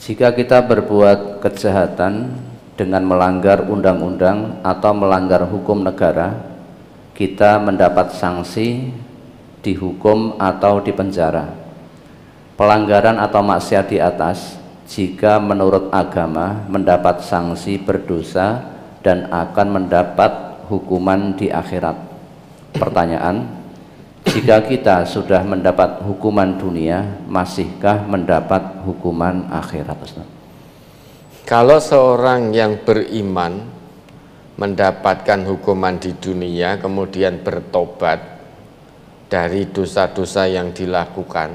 Jika kita berbuat kejahatan dengan melanggar undang-undang atau melanggar hukum negara, kita mendapat sanksi, dihukum atau dipenjara. Pelanggaran atau maksiat di atas, jika menurut agama mendapat sanksi berdosa dan akan mendapat hukuman di akhirat. Pertanyaan, jika kita sudah mendapat hukuman dunia, masihkah mendapat hukuman akhirat? Ustaz? Kalau seorang yang beriman mendapatkan hukuman di dunia kemudian bertobat dari dosa-dosa yang dilakukan,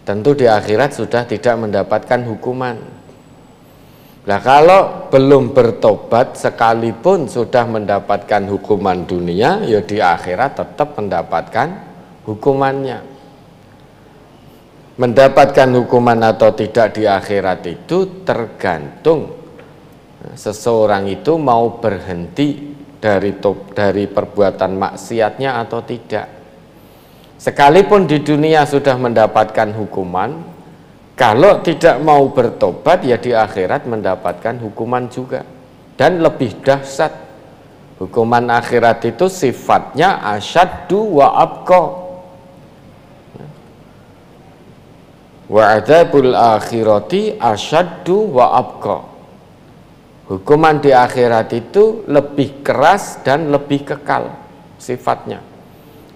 tentu di akhirat sudah tidak mendapatkan hukuman. Nah, kalau belum bertobat sekalipun sudah mendapatkan hukuman dunia, ya di akhirat tetap mendapatkan hukumannya. Mendapatkan hukuman atau tidak di akhirat itu tergantung seseorang itu mau berhenti dari perbuatan maksiatnya atau tidak. Sekalipun di dunia sudah mendapatkan hukuman, kalau tidak mau bertobat ya di akhirat mendapatkan hukuman juga. Dan lebih dahsyat, hukuman akhirat itu sifatnya asyaddu wa abqa. Wa adzabul akhirati asyaddu wa abqa. Hukuman di akhirat itu lebih keras dan lebih kekal sifatnya.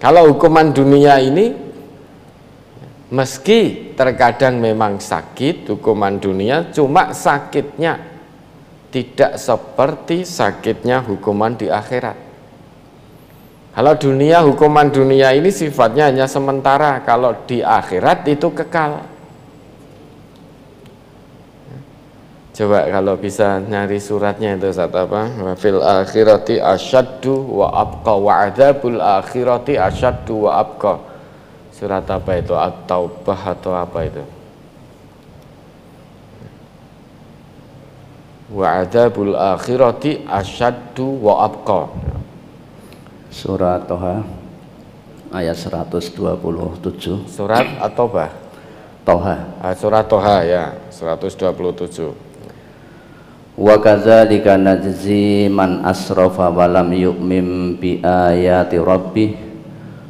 Kalau hukuman dunia ini meski terkadang memang sakit hukuman dunia, cuma sakitnya tidak seperti sakitnya hukuman di akhirat. Kalau hukuman dunia ini sifatnya hanya sementara, kalau di akhirat itu kekal. Coba kalau bisa nyari suratnya itu Ustaz apa? Wa fil akhirati asyaddu wa abqa wa adzabul akhirati asyaddu wa abqa. Surat apa itu? At-Taubah atau apa itu? Wa adzabul akhirati asyaddu wa abqa. Surat Toha ayat 127. Surat At-Taubah. Toha. Surat Toha ya, 127. Wa kadzalika najzi man asrafa wa lam yu'min bi ayati rabbih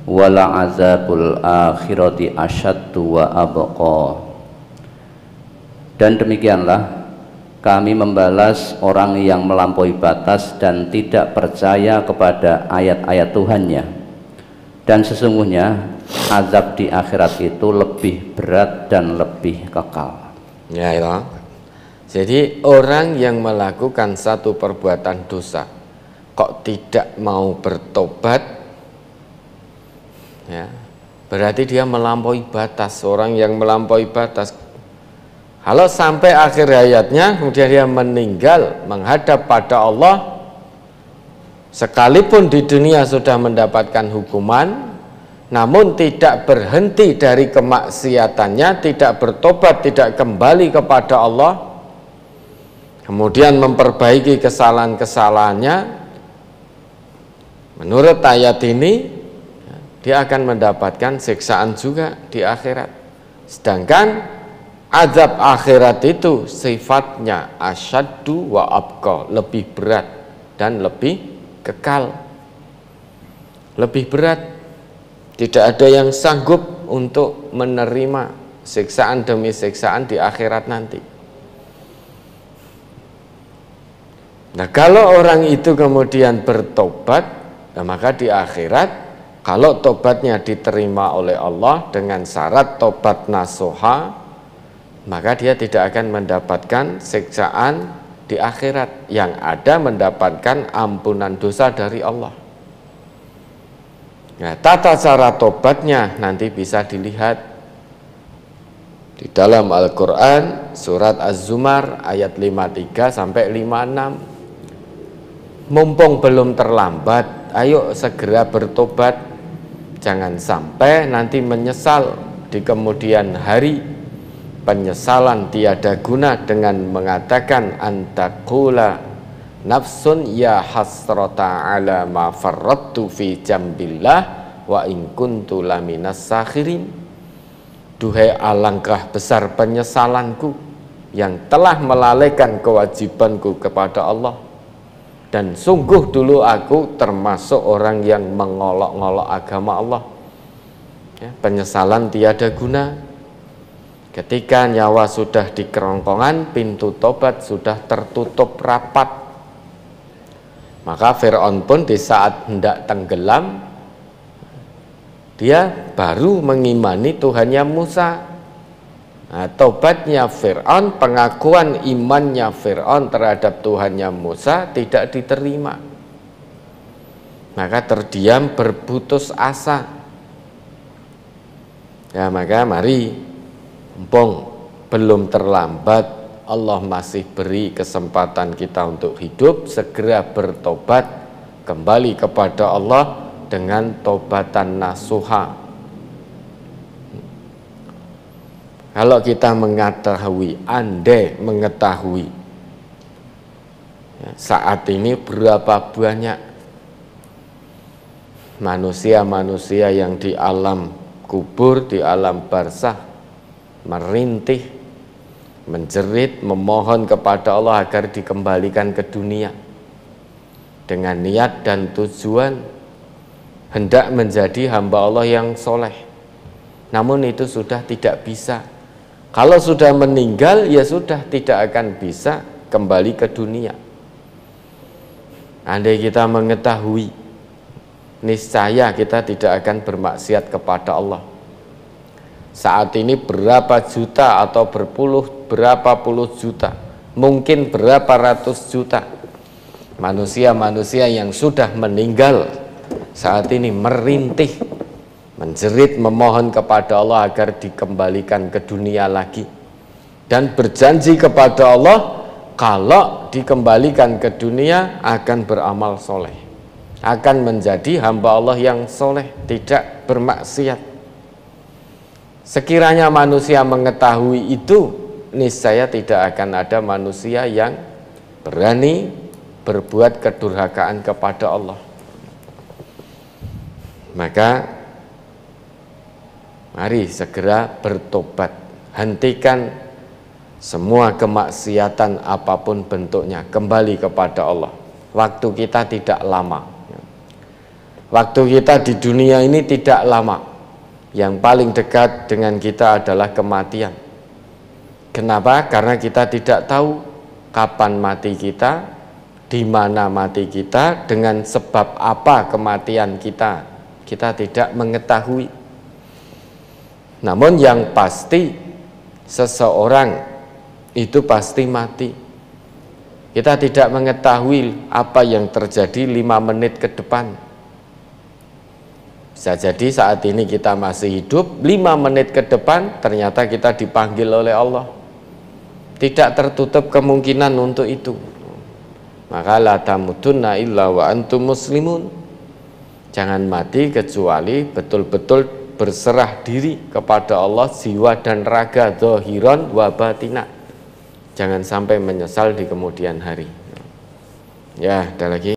wala azabul akhirati asyaddu wa abqa. Dan demikianlah kami membalas orang yang melampaui batas dan tidak percaya kepada ayat-ayat Tuhannya, dan sesungguhnya azab di akhirat itu lebih berat dan lebih kekal. Ya itu. Jadi orang yang melakukan satu perbuatan dosa kok tidak mau bertobat, ya, berarti dia melampaui batas. Orang yang melampaui batas, kalau sampai akhir hayatnya kemudian dia meninggal menghadap pada Allah, sekalipun di dunia sudah mendapatkan hukuman, namun tidak berhenti dari kemaksiatannya, tidak bertobat, tidak kembali kepada Allah, kemudian memperbaiki kesalahan-kesalahannya, menurut ayat ini dia akan mendapatkan siksaan juga di akhirat. Sedangkan azab akhirat itu sifatnya asyaddu wa abqa, lebih berat dan lebih kekal. Lebih berat, tidak ada yang sanggup untuk menerima siksaan demi siksaan di akhirat nanti. Nah, kalau orang itu kemudian bertobat, nah maka di akhirat kalau tobatnya diterima oleh Allah dengan syarat tobat nasuha, maka dia tidak akan mendapatkan siksaan di akhirat, yang ada mendapatkan ampunan dosa dari Allah. Nah, tata cara tobatnya nanti bisa dilihat di dalam Al-Quran surat Az-Zumar ayat 53 sampai 56. Mumpung belum terlambat, ayo segera bertobat, jangan sampai nanti menyesal di kemudian hari. Penyesalan tiada guna dengan mengatakan antakula nafsun ya hasrata ala ma farrattu fi jambillah wa in kuntu laminas sakhirin. Duhai alangkah besar penyesalanku yang telah melalaikan kewajibanku kepada Allah, dan sungguh dulu aku termasuk orang yang mengolok-ngolok agama Allah. Ya, penyesalan tiada guna. Ketika nyawa sudah di kerongkongan, pintu tobat sudah tertutup rapat. Maka Fir'aun pun di saat hendak tenggelam, dia baru mengimani Tuhannya Musa. Nah, tobatnya Fir'aun, pengakuan imannya Fir'aun terhadap Tuhannya Musa tidak diterima. Maka terdiam berputus asa. Ya, maka mari, mumpung belum terlambat, Allah masih beri kesempatan kita untuk hidup, segera bertobat kembali kepada Allah dengan tobatan nasuha. Kalau kita mengetahui, andai mengetahui saat ini berapa banyak manusia-manusia yang di alam kubur, di alam barzakh merintih, menjerit, memohon kepada Allah agar dikembalikan ke dunia dengan niat dan tujuan hendak menjadi hamba Allah yang soleh. Namun itu sudah tidak bisa. Kalau sudah meninggal, ya sudah tidak akan bisa kembali ke dunia. Andai kita mengetahui, niscaya kita tidak akan bermaksiat kepada Allah. Saat ini berapa juta atau berapa puluh juta, mungkin berapa ratus juta manusia-manusia yang sudah meninggal saat ini merintih, menjerit, memohon kepada Allah agar dikembalikan ke dunia lagi, dan berjanji kepada Allah kalau dikembalikan ke dunia akan beramal soleh, akan menjadi hamba Allah yang soleh, tidak bermaksiat. Sekiranya manusia mengetahui itu, niscaya tidak akan ada manusia yang berani berbuat kedurhakaan kepada Allah. Maka mari segera bertobat, hentikan semua kemaksiatan apapun bentuknya, kembali kepada Allah. Waktu kita tidak lama, waktu kita di dunia ini tidak lama. Yang paling dekat dengan kita adalah kematian. Kenapa? Karena kita tidak tahu kapan mati kita, di mana mati kita, dengan sebab apa kematian kita. Kita tidak mengetahui. Namun yang pasti, seseorang itu pasti mati. Kita tidak mengetahui apa yang terjadi 5 menit ke depan. Bisa jadi saat ini kita masih hidup, 5 menit ke depan ternyata kita dipanggil oleh Allah. Tidak tertutup kemungkinan untuk itu. Maka la tamutunna illa wa antum muslimun. Jangan mati kecuali betul-betul berserah diri kepada Allah, jiwa dan raga, zahiran wa batina. Jangan sampai menyesal di kemudian hari. Ya, ada lagi.